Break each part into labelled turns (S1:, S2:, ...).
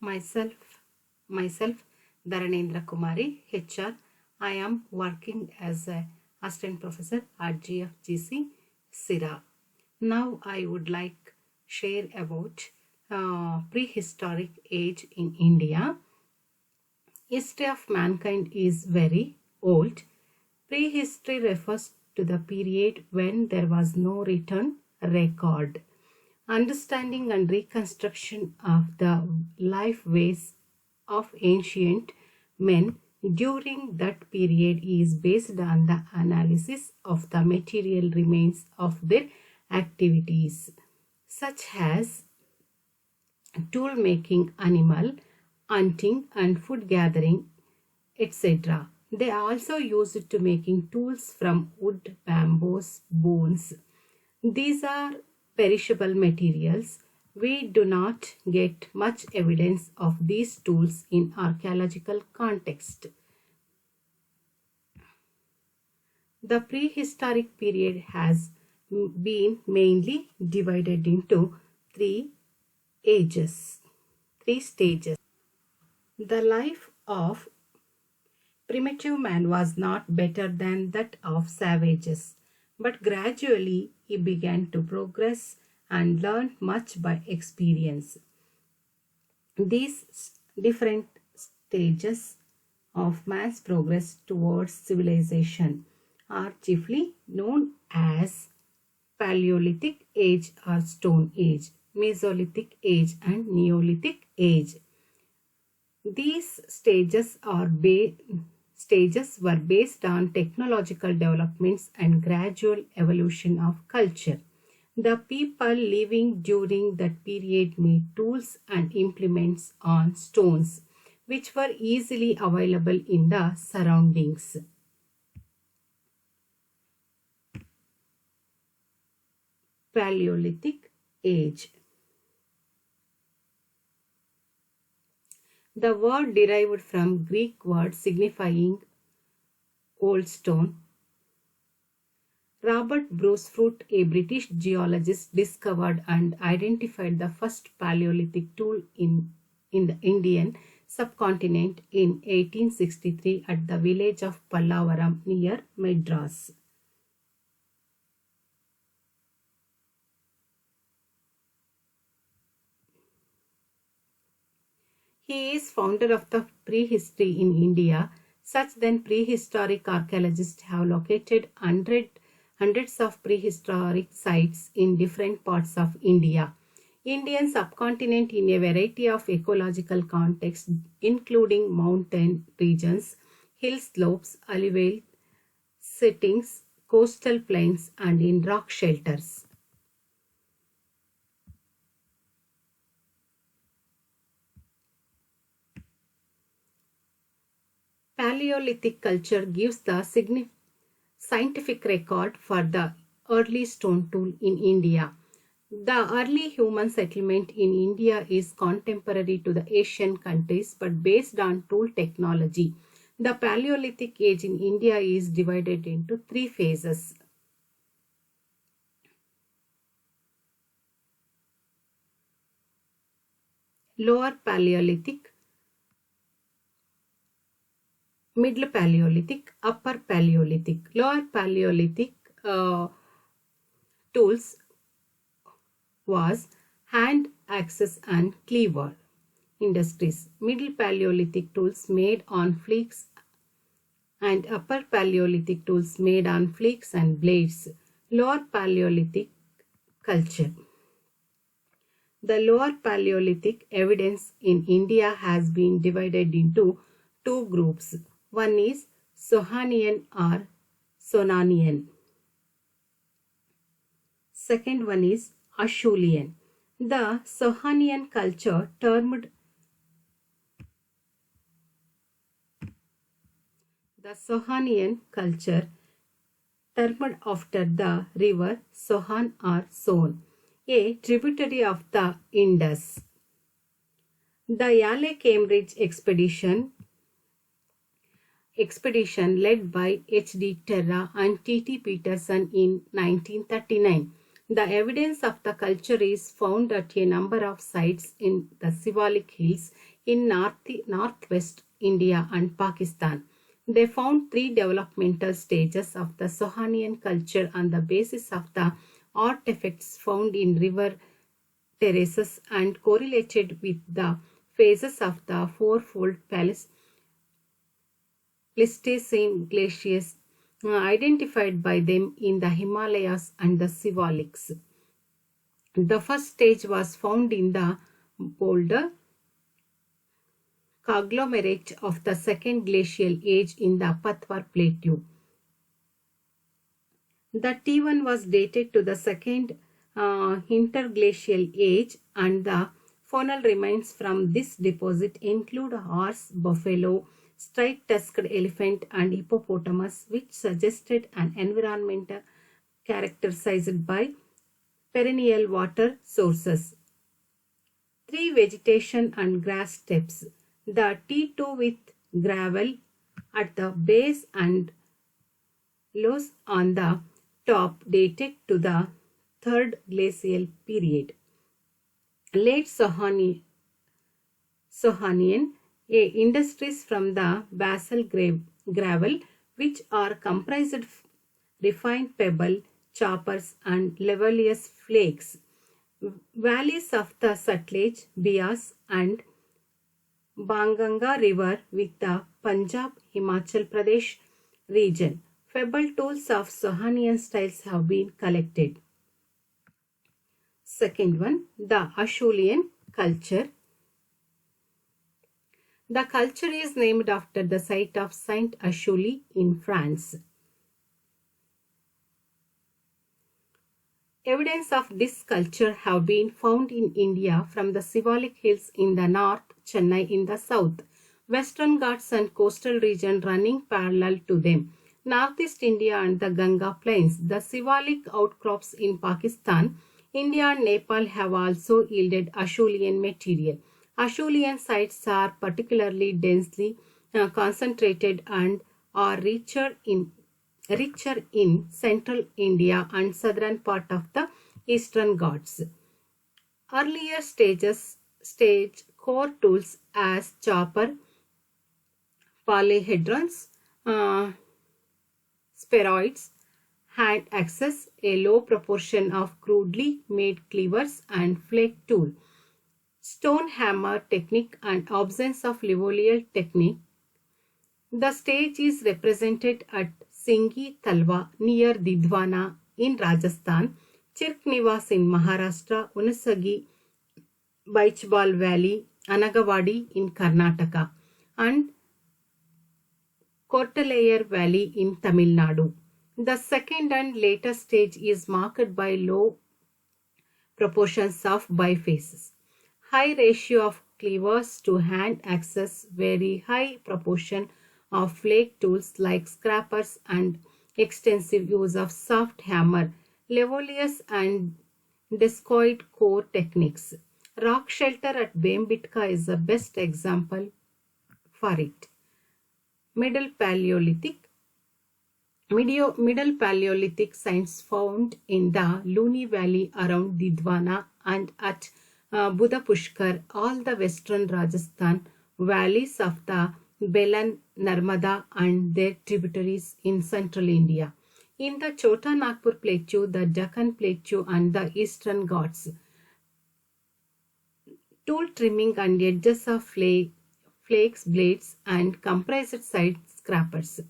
S1: Myself, myself, Dharanendra Kumari, HR. I am working as a assistant professor at GFGC, Sira. Now I would like share about prehistoric age in India. History of mankind is very old. Prehistory refers to the period when there was no written record. Understanding and reconstruction of the life ways of ancient men during that period is based on the analysis of the material remains of their activities, such as tool making, animal hunting, and food gathering, etc. They are also used to making tools from wood, bamboos, bones. These are perishable materials. We do not get much evidence of these tools in archaeological context. The prehistoric period has been mainly divided into three stages. The life of primitive man was not better than that of savages, but gradually he began to progress and learn much by experience. These different stages of man's progress towards civilization are chiefly known as Paleolithic Age or Stone Age, Mesolithic Age, and Neolithic Age. These stages were based on technological developments and gradual evolution of culture. The people living during that period made tools and implements on stones, which were easily available in the surroundings. Paleolithic Age. The word derived from Greek word signifying old stone. Robert Bruce Fruit, a British geologist, discovered and identified the first Paleolithic tool in the Indian subcontinent in 1863 at the village of Pallavaram near Madras. He is founder of the prehistory in India. Such then prehistoric archaeologists have located hundreds of prehistoric sites in different parts of India. Indian subcontinent in a variety of ecological contexts, including mountain regions, hill slopes, alluvial settings, coastal plains, and in rock shelters. Paleolithic culture gives the scientific record for the early stone tool in India. The early human settlement in India is contemporary to the Asian countries but based on tool technology. The Paleolithic age in India is divided into three phases. Lower Paleolithic, Middle Paleolithic, Upper Paleolithic. Lower Paleolithic tools was hand, axes, and cleaver industries. Middle Paleolithic tools made on fleeks and Upper Paleolithic tools made on fleeks and blades. Lower Paleolithic culture. The Lower Paleolithic evidence in India has been divided into two groups. One is Sohanian or Sonanian. Second one is Acheulean. The Sohanian culture termed after the river Sohan or Son, a tributary of the Indus. The Yale-Cambridge expedition led by H.D. Terra and T.T. Peterson in 1939 The evidence of the culture is found at a number of sites in the Sivalik Hills in northwest India and Pakistan. They found three developmental stages of the Sohanian culture on the basis of the artifacts found in river terraces and correlated with the phases of the fourfold Pleistocene glaciers identified by them in the Himalayas and the Sivaliks. The first stage was found in the boulder conglomerate of the second glacial age in the Patwar Plateau. The T1 was dated to the second interglacial age, and the faunal remains from this deposit include horse, buffalo, straight-tusked elephant and hippopotamus, which suggested an environment characterized by perennial water sources. 3 vegetation and grass steppes. The T2 with gravel at the base and loess on the top dated to the third glacial period. Late Sohanian industries from the basal gravel, which are comprised of refined pebble, choppers and levellous flakes. Valleys of the Sutlej, Beas and Banganga River with the Punjab, Himachal Pradesh region. Pebble tools of Sohanian styles have been collected. Second one, the Acheulean culture. The culture is named after the site of Saint Achille in France. Evidence of this culture have been found in India from the Sivalik Hills in the north, Chennai in the south, Western Ghats and coastal region running parallel to them, Northeast India and the Ganga plains. The Sivalik outcrops in Pakistan, India and Nepal have also yielded Acheulean material. Acheulean sites are particularly densely concentrated and are richer in central India and southern part of the Eastern Ghats. Earlier stage core tools as chopper, polyhedrons, spheroids, hand axes, a low proportion of crudely made cleavers and flake tool, stone hammer technique and absence of livolier technique. The stage is represented at Singhi Talwa near Didwana in Rajasthan, Chirk in Maharashtra, Unasagi, Baichbal Valley, Anagawadi in Karnataka, and Kortalayer Valley in Tamil Nadu. The second and later stage is marked by low proportions of bifaces, high ratio of cleavers to hand axes, very high proportion of flake tools like scrapers and extensive use of soft hammer, levolius and discoid core techniques. Rock shelter at Bembitka is the best example for it. Middle Paleolithic signs found in the Luni Valley around Didwana and at Budapushkar, all the western Rajasthan valleys of the Belan, Narmada and their tributaries in central India. In the Chota Nagpur Plateau, the Deccan Plateau and the Eastern Ghats. Tool trimming and edges of flakes, blades and compressed side scrapers.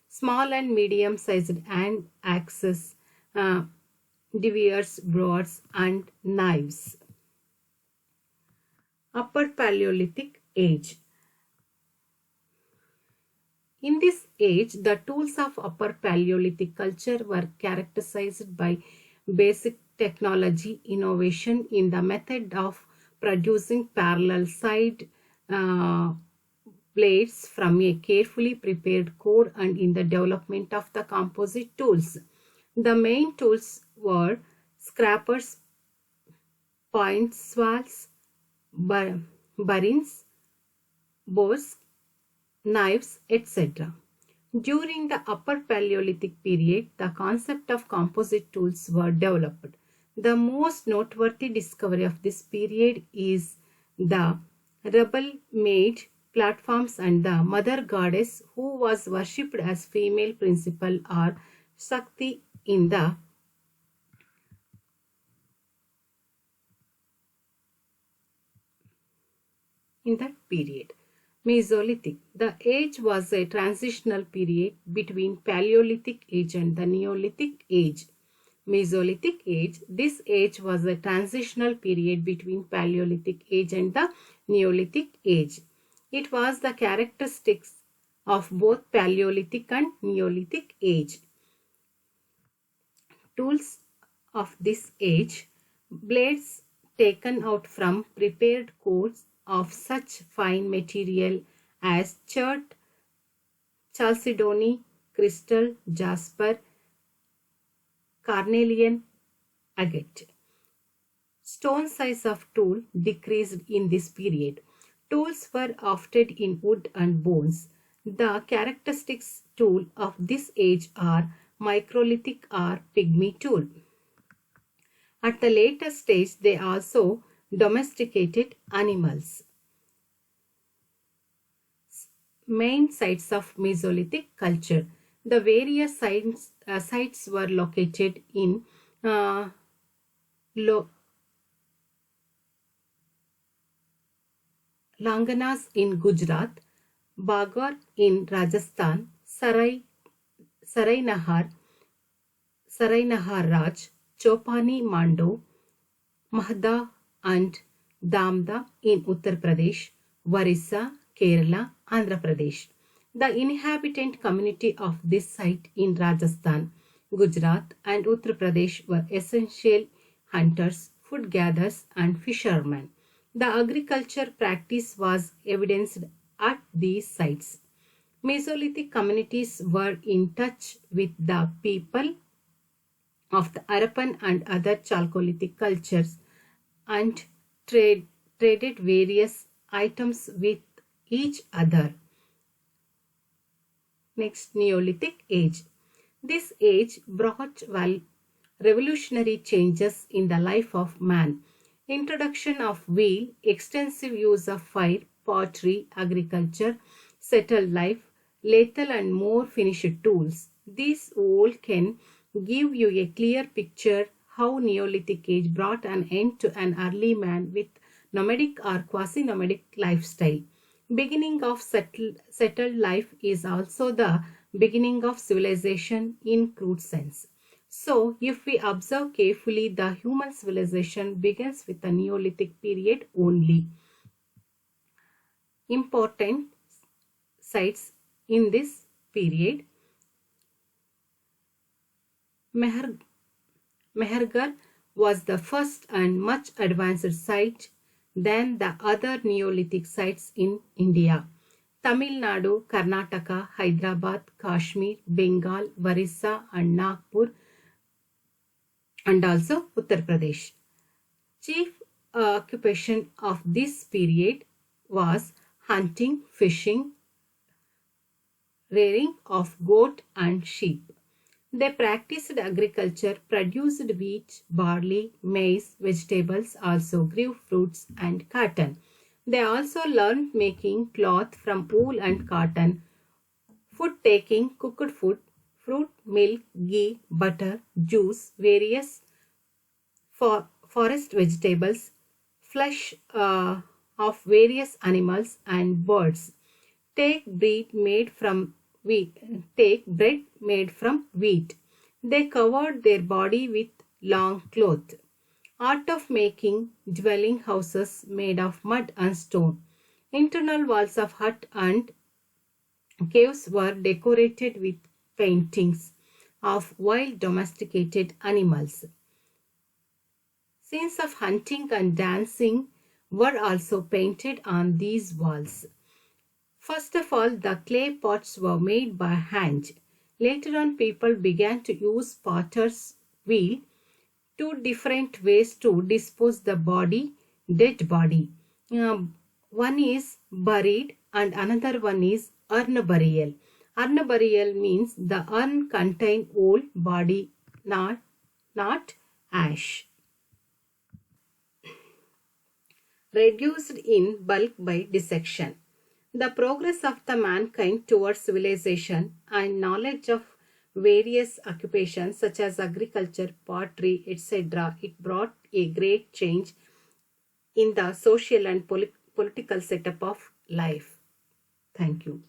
S1: Small and medium sized hand axes, devers, broads and knives. Upper Paleolithic age. In this age, the tools of Upper Paleolithic culture were characterized by basic technology innovation in the method of producing parallel side blades from a carefully prepared core and in the development of the composite tools. The main tools were scrapers, point swals, burins, bows, knives, etc. During the Upper Paleolithic period, the concept of composite tools were developed. The most noteworthy discovery of this period is the rubble-made platforms and the mother goddess who was worshipped as female principal or Shakti in the period. Mesolithic. The age was a transitional period between Paleolithic age and the Neolithic age. Mesolithic age. This age was a transitional period between Paleolithic age and the Neolithic age. It was the characteristics of both Paleolithic and Neolithic age. Tools of this age: blades taken out from prepared cores of such fine material as chert, chalcedony, crystal, jasper, carnelian, agate. Stone size of tool decreased in this period. Tools were often in wood and bones. The characteristics tool of this age are microlithic or pygmy tool. At the later stage, they also domesticated animals. Main sites of Mesolithic culture. The various sites were located in Langanas in Gujarat, Bagar in Rajasthan, Sarainahar Raj, Chopani Mando, Mahda and Damda in Uttar Pradesh, Varissa, Kerala, Andhra Pradesh. The inhabitant community of this site in Rajasthan, Gujarat and Uttar Pradesh were essential hunters, food gatherers and fishermen. The agriculture practice was evidenced at these sites. Mesolithic communities were in touch with the people of the Harappan and other Chalcolithic cultures and traded various items with each other. Next, Neolithic age. This age brought revolutionary changes in the life of man. Introduction of wheel, extensive use of fire, pottery, agriculture, settled life, lethal and more finished tools. These all can give you a clear picture how Neolithic age brought an end to an early man with nomadic or quasi-nomadic lifestyle. Beginning of settled life is also the beginning of civilization in crude sense. So, if we observe carefully, the human civilization begins with the Neolithic period only. Important sites in this period: Mehergarh was the first and much advanced site than the other Neolithic sites in India. Tamil Nadu, Karnataka, Hyderabad, Kashmir, Bengal, Varissa and Nagpur and also Uttar Pradesh. Chief occupation of this period was hunting, fishing, rearing of goat and sheep. They practiced agriculture, produced wheat, barley, maize, vegetables, also grew fruits and cotton. They also learned making cloth from wool and cotton, food taking, cooked food, fruit, milk, ghee, butter, juice, various forest vegetables, flesh of various animals and birds. Take bread made from wheat. They covered their body with long cloth. Art of making dwelling houses made of mud and stone. Internal walls of hut and caves were decorated with paintings of wild domesticated animals. Scenes of hunting and dancing were also painted on these walls. First of all, the clay pots were made by hand. Later on, people began to use potter's wheel. Two different ways to dispose the dead body. One is buried and another one is urn burial. Urn burial means the urn contains old body, not ash. reduced in bulk by dissection. The progress of the mankind towards civilization and knowledge of various occupations such as agriculture, pottery, etc., it brought a great change in the social and political setup of life. Thank you.